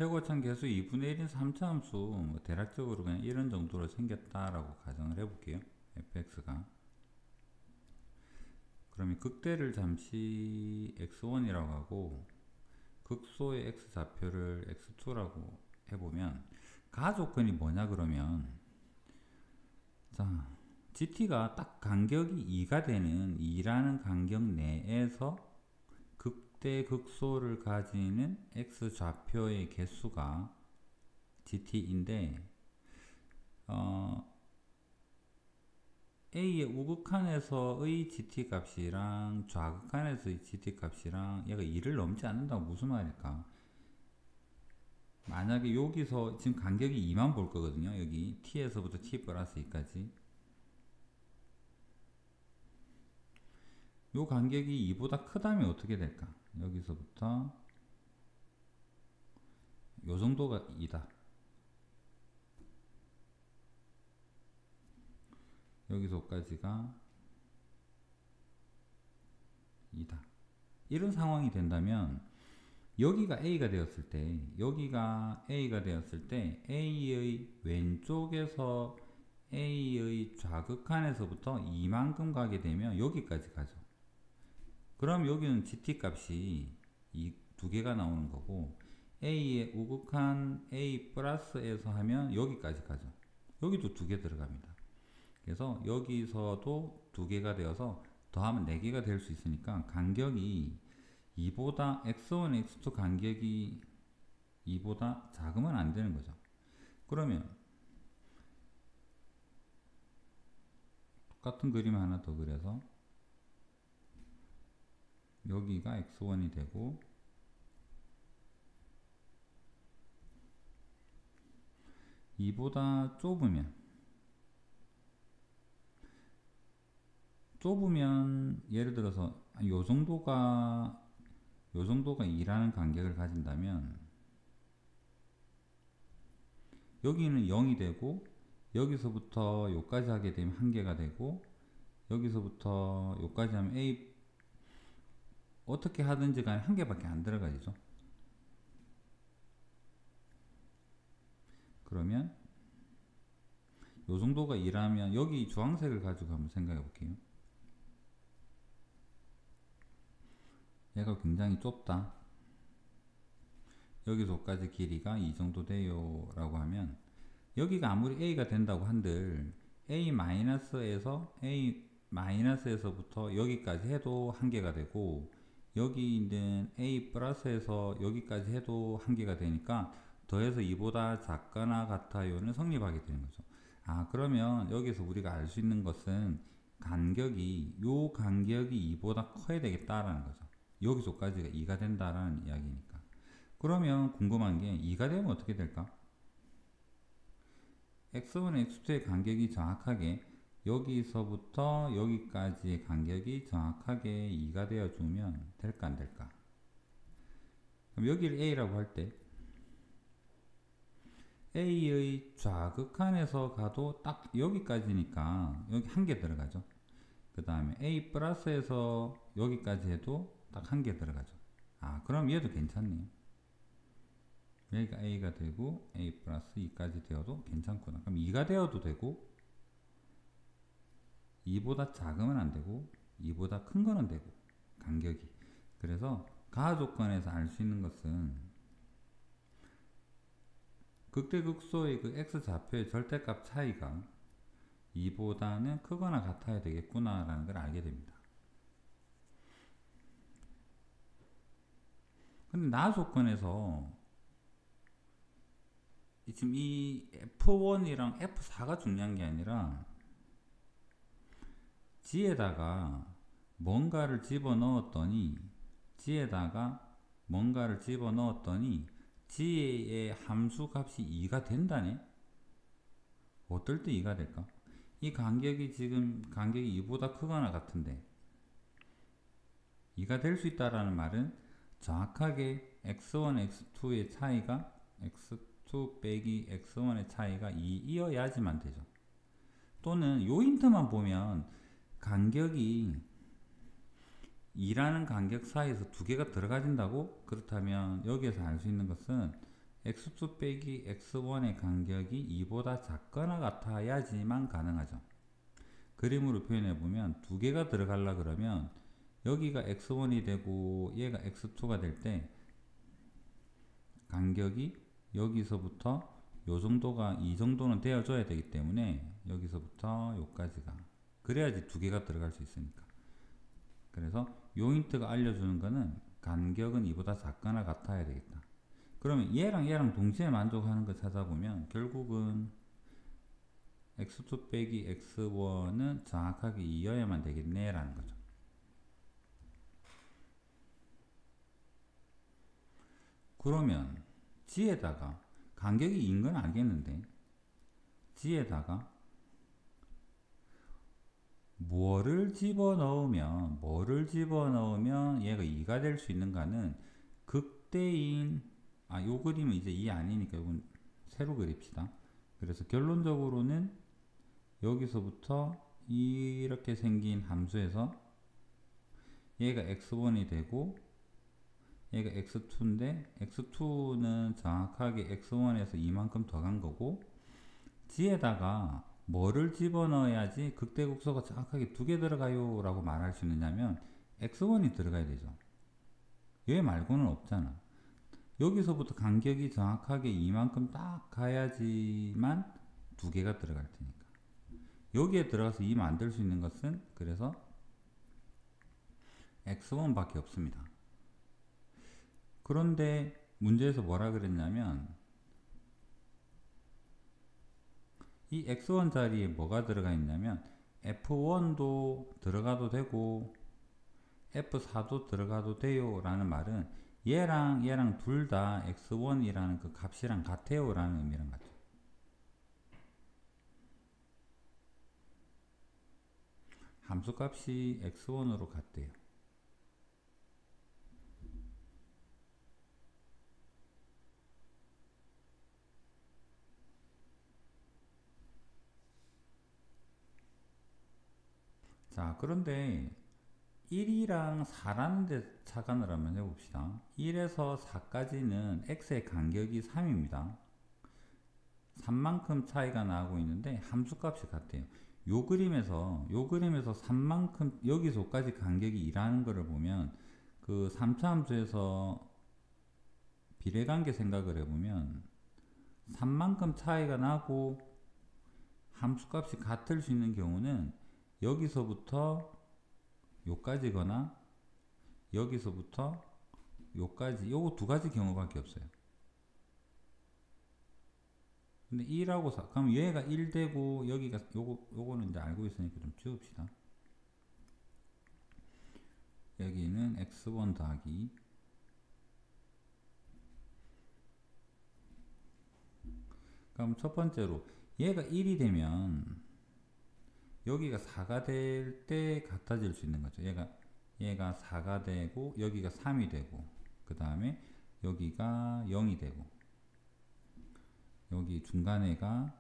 최고참 계수 2분의 1인 3차함수 뭐 대략적으로 그냥 이런 정도로 생겼다라고 가정을 해볼게요. fx가 그러면 극대를 잠시 x1이라고 하고 극소의 x좌표를 x2라고 해보면 가조건이 뭐냐 그러면 자 gt가 딱 간격이 2가 되는 2라는 간격 내에서 극대 극소를 가지는 x좌표의 개수가 gt인데 A의 우극한에서의 GT 값이랑 좌극한에서의 GT 값이랑 얘가 2를 넘지 않는다고 무슨 말일까? 만약에 여기서 지금 간격이 2만 볼 거거든요. 여기 T에서부터 T 플러스 2까지 요 간격이 2보다 크다면 어떻게 될까? 여기서부터 요 정도가 2다. 여기서까지가 2다. 이런 상황이 된다면 여기가 A가 되었을 때 A의 왼쪽에서 A의 좌극한에서부터 이만큼 가게 되면 여기까지 가죠. 그럼 여기는 GT 값이 이 두 개가 나오는 거고 A의 우극한 A 플러스에서 하면 여기까지 가죠. 여기도 두 개 들어갑니다. 그래서 여기서도 두 개가 되어서 더하면 4개가 될 수 있으니까 간격이 2보다 x1, x2 간격이 2보다 작으면 안 되는 거죠. 그러면 똑같은 그림 하나 더 그려서 여기가 x1이 되고 이보다 좁으면 예를 들어서 요 정도가 2라는 간격을 가진다면 여기는 0이 되고 여기서부터 요까지 하게 되면 1개가 되고 여기서부터 요까지 하면 A 어떻게 하든지 간에 1개밖에 안 들어가죠. 그러면 요 정도가 2라면 여기 주황색을 가지고 한번 생각해 볼게요. 얘가 굉장히 좁다. 여기서까지 길이가 이 정도 돼요 라고 하면 여기가 아무리 A가 된다고 한들 A-에서부터 여기까지 해도 1개가 되고 여기 있는 A 플러스에서 여기까지 해도 1개가 되니까 더해서 2보다 작거나 같아요는 성립하게 되는 거죠. 아 그러면 여기서 우리가 알 수 있는 것은 간격이 2보다 커야 되겠다라는 거죠. 여기서까지가 2가 된다라는 이야기니까. 그러면 궁금한 게 2가 되면 어떻게 될까? x1, x2의 간격이 정확하게 여기서부터 여기까지의 간격이 정확하게 2가 되어주면 될까 안 될까? 그럼 여기를 A라고 할 때 A의 좌극한에서 가도 딱 여기까지니까 여기 1개 들어가죠. 그 다음에 A 플러스에서 여기까지 해도 딱 1개 들어가죠. 아 그럼 얘도 괜찮네요. 여기가 A가 되고 A 플러스 2까지 되어도 괜찮구나. 그럼 2가 되어도 되고 2보다 작으면 안 되고 2보다 큰 거는 되고 간격이. 그래서 가조건에서 알 수 있는 것은 극대극소의 그 x좌표의 절대값 차이가 2보다는 크거나 같아야 되겠구나 라는 걸 알게 됩니다. 근데 나조건에서 지금 이 F1이랑 F4가 중요한 게 아니라 G에다가 뭔가를 집어넣었더니 G의 함수값이 2가 된다네? 어떨 때 2가 될까? 이 간격이 지금 간격이 2보다 크거나 같은데 2가 될 수 있다라는 말은 정확하게 x1, x2의 차이가 x2 빼기 x1의 차이가 2이어야지만 되죠. 또는 요 힌트만 보면 간격이 2라는 간격 사이에서 두 개가 들어가진다고? 그렇다면 여기에서 알 수 있는 것은 x2 빼기 x1의 간격이 2보다 작거나 같아야지만 가능하죠. 그림으로 표현해보면 두 개가 들어가려 그러면 여기가 x1이 되고 얘가 x2가 될 때 간격이 여기서부터 요 정도가 이 정도는 되어줘야 되기 때문에 여기서부터 요까지가 그래야지 두 개가 들어갈 수 있으니까. 그래서 요 힌트가 알려주는 거는 간격은 이보다 작거나 같아야 되겠다. 그러면 얘랑 얘랑 동시에 만족하는 거 찾아보면 결국은 x2 빼기 x1은 정확하게 이어야만 되겠네 라는 거죠. 그러면 g에다가 간격이 2인 건 알겠는데 g에다가 뭐를 집어넣으면 얘가 2가 될 수 있는가는 극대인 요 그림은 이제 2 아니니까 이건 새로 그립시다. 그래서 결론적으로는 여기서부터 이렇게 생긴 함수에서 얘가 x1이 되고 얘가 x2인데 x2는 정확하게 x1에서 이만큼 더 간 거고 g에다가 뭐를 집어넣어야지 극대극소가 정확하게 두 개 들어가요 라고 말할 수 있느냐면 x1이 들어가야 되죠. 얘 말고는 없잖아. 여기서부터 간격이 정확하게 이만큼 딱 가야지만 두 개가 들어갈 테니까. 여기에 들어가서 2 만들 수 있는 것은 그래서 x1 밖에 없습니다. 그런데 문제에서 뭐라 그랬냐면 이 x1 자리에 뭐가 들어가 있냐면 f1도 들어가도 되고 f4도 들어가도 돼요 라는 말은 얘랑 얘랑 둘 다 x1이라는 그 값이랑 같아요 라는 의미랑 같죠. 함수값이 x1으로 같대요. 자, 그런데 1이랑 4라는 데 착안을 한번 해봅시다. 1에서 4까지는 x의 간격이 3입니다. 3만큼 차이가 나고 있는데 함수값이 같아요. 요 그림에서 3만큼 여기서까지 간격이 2라는 것을 보면 그 3차 함수에서 비례관계 생각을 해보면 3만큼 차이가 나고 함수값이 같을 수 있는 경우는 여기서부터 요까지거나 여기서부터 요까지 요거 두 가지 경우밖에 없어요. 근데 1하고 4 그럼 얘가 1 되고 여기가 요거는 이제 알고 있으니까 좀 지웁시다. 여기는 x1 더하기 그럼 첫 번째로 얘가 1이 되면 여기가 4가 될 때 같아질 수 있는 거죠. 얘가 4가 되고 여기가 3이 되고 그 다음에 여기가 0이 되고 여기 중간에가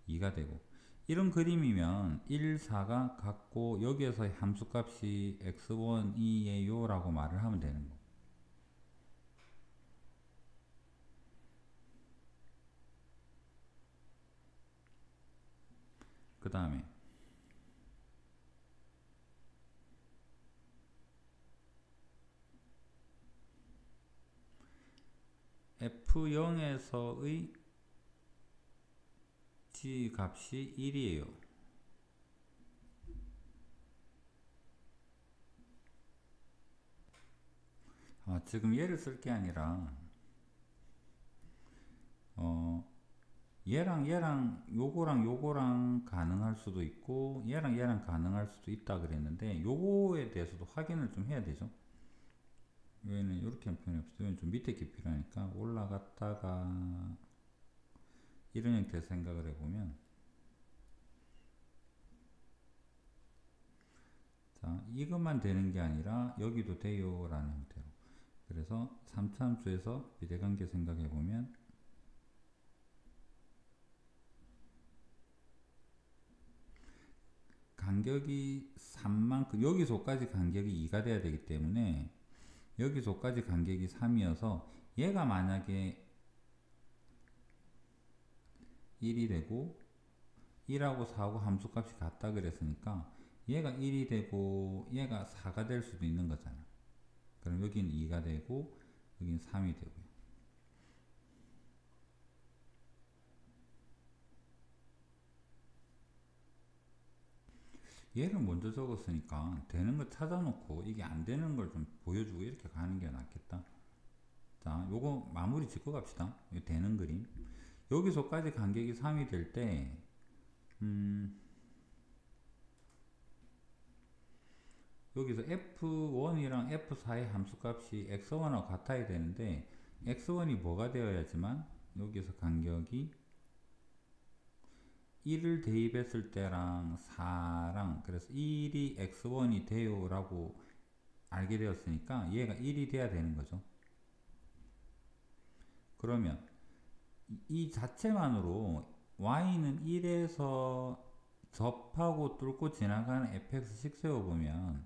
2가 되고 이런 그림이면 1, 4가 같고 여기에서 함수값이 x1이에요 라고 말을 하면 되는 거. 그 다음에 f0에서의 g 값이 1이에요. 지금 얘를 쓸 게 아니라 얘랑 요거랑 가능할 수도 있고 얘랑 가능할 수도 있다 그랬는데 요거에 대해서도 확인을 좀 해야 되죠. 얘는 이렇게 한 표현이 없어요. 좀 밑에 깊이가 하니까 올라갔다가 이런 형태의 생각을 해보면 자 이것만 되는 게 아니라 여기도 돼요 라는 형태로 그래서 3차 함수에서 비례관계 생각해보면 간격이 3만큼 여기서까지 간격이 2가 돼야 되기 때문에 여기서까지 간격이 3이어서 얘가 만약에 1이 되고 1하고 4하고 함수값이 같다 그랬으니까 얘가 1이 되고 얘가 4가 될 수도 있는 거잖아. 그럼 여기는 2가 되고 여기는 3이 되고요. 얘를 먼저 적었으니까 되는 거 찾아놓고 이게 안 되는 걸 좀 보여주고 이렇게 가는 게 낫겠다. 자, 요거 마무리 짓고 갑시다. 이 되는 그림. 여기서까지 간격이 3이 될 때, 여기서 F1이랑 F4의 함수값이 X1하고 같아야 되는데, X1이 뭐가 되어야지만, 여기서 간격이 1을 대입했을 때랑 4랑, 그래서 1이 X1이 돼요 라고 알게 되었으니까, 얘가 1이 돼야 되는 거죠. 그러면, 이 자체만으로 y는 1에서 접하고 뚫고 지나가는 fx 식 세워보면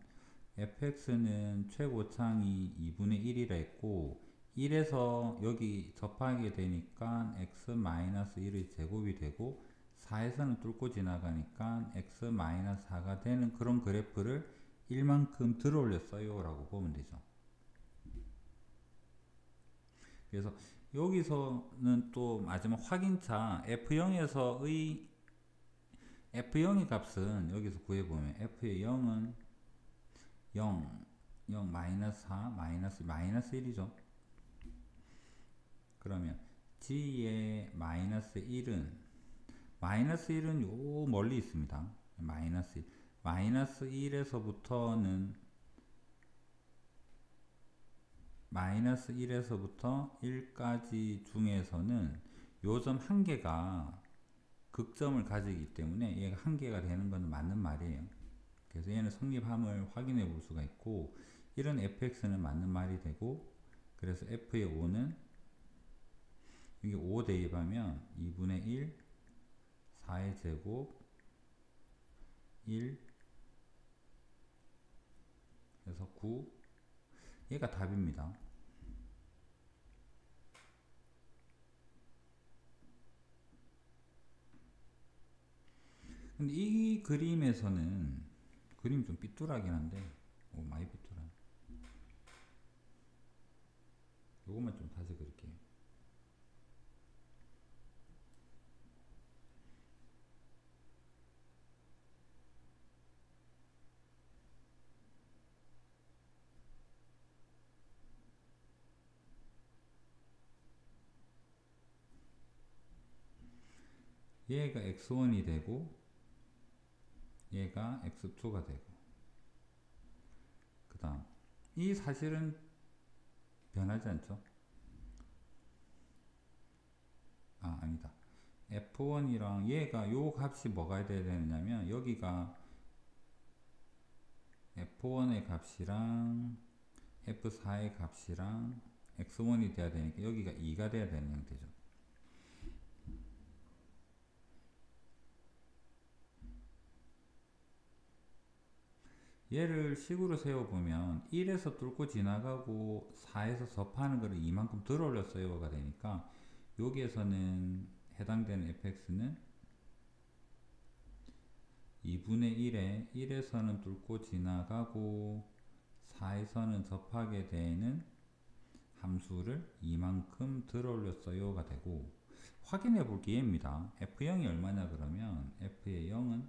fx는 최고창이 2분의 1이라 했고 1에서 여기 접하게 되니까 x-1의 제곱이 되고 4에서는 뚫고 지나가니까 x-4가 되는 그런 그래프를 1만큼 들어 올렸어요 라고 보면 되죠. 그래서 여기서는 또 마지막 확인차 F0에서의 F0의 값은 여기서 구해보면 F의 0은 0, 0, 마이너스 4, 마이너스 1이죠. 그러면 G의 마이너스 1은 요 멀리 있습니다. 마이너스 1. 마이너스 1에서부터는 마이너스 1에서부터 1까지 중에서는 요점 한 개가 극점을 가지기 때문에 얘가 한 개가 되는 건 맞는 말이에요. 그래서 얘는 성립함을 확인해 볼 수가 있고 이런 fx는 맞는 말이 되고 그래서 f의 5는 여기 5 대입하면 2분의 1 4의 제곱 1 그래서 9 얘가 답입니다. 근데 이 그림에서는 그림이 좀 삐뚤하긴 한데 많이 삐뚤한 요것만 좀 다시 그릴게요. 얘가 x1이 되고 얘가 x2가 되고 그 다음 이 사실은 변하지 않죠. 아니다. f1이랑 얘가 요 값이 뭐가 돼야 되느냐면 여기가 f1의 값이랑 f4의 값이랑 x1이 돼야 되니까 여기가 2가 돼야 되는 형태죠. 얘를 식으로 세워보면 1에서 뚫고 지나가고 4에서 접하는 거를 이만큼 들어 올렸어요가 되니까 여기에서는 해당되는 fx는 2분의 1에 1에서는 뚫고 지나가고 4에서는 접하게 되는 함수를 이만큼 들어 올렸어요가 되고 확인해 볼 기회입니다. f0이 얼마냐 그러면 f의 0은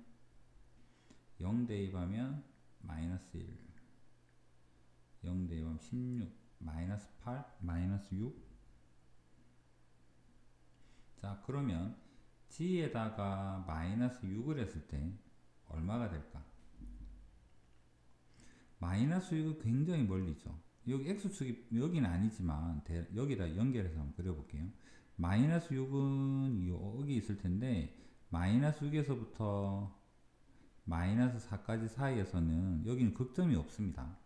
0 대입하면 마이너스 1 0 대입하면 16 마이너스 8 마이너스 6 자 그러면 g에다가 마이너스 6을 했을 때 얼마가 될까? 마이너스 6은 굉장히 멀리죠. 여기 x축이 여기는 아니지만 여기다 연결해서 한번 그려볼게요. 마이너스 6은 여기 있을 텐데 마이너스 6에서부터 마이너스 4까지 사이에서는 여기는 극점이 없습니다.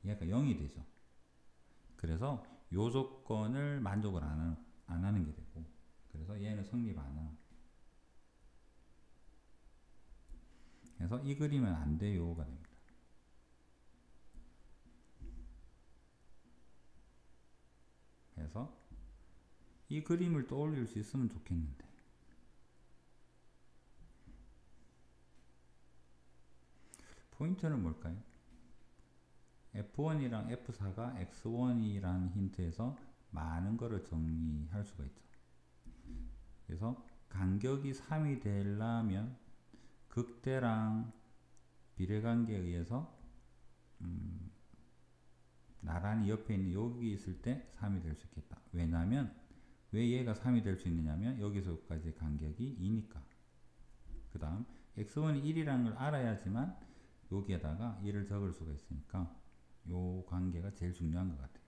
얘가 0이 되죠. 그래서 요 조건을 만족을 안 하는 게 되고 그래서 얘는 성립 안 하는 그래서 이 그림은 안 돼요가 됩니다. 그래서 이 그림을 떠올릴 수 있으면 좋겠는데 포인트는 뭘까요? F1이랑 F4가 X1이라는 힌트에서 많은 거를 정리할 수가 있죠. 그래서 간격이 3이 되려면 극대랑 비례관계에 의해서 나란히 옆에 있는 여기 있을 때 3이 될 수 있겠다. 왜냐면 왜 얘가 3이 될 수 있느냐면 여기서까지 간격이 2니까. 그 다음 x1이 1이라는 걸 알아야지만 여기에다가 1을 적을 수가 있으니까 요 관계가 제일 중요한 것 같아요.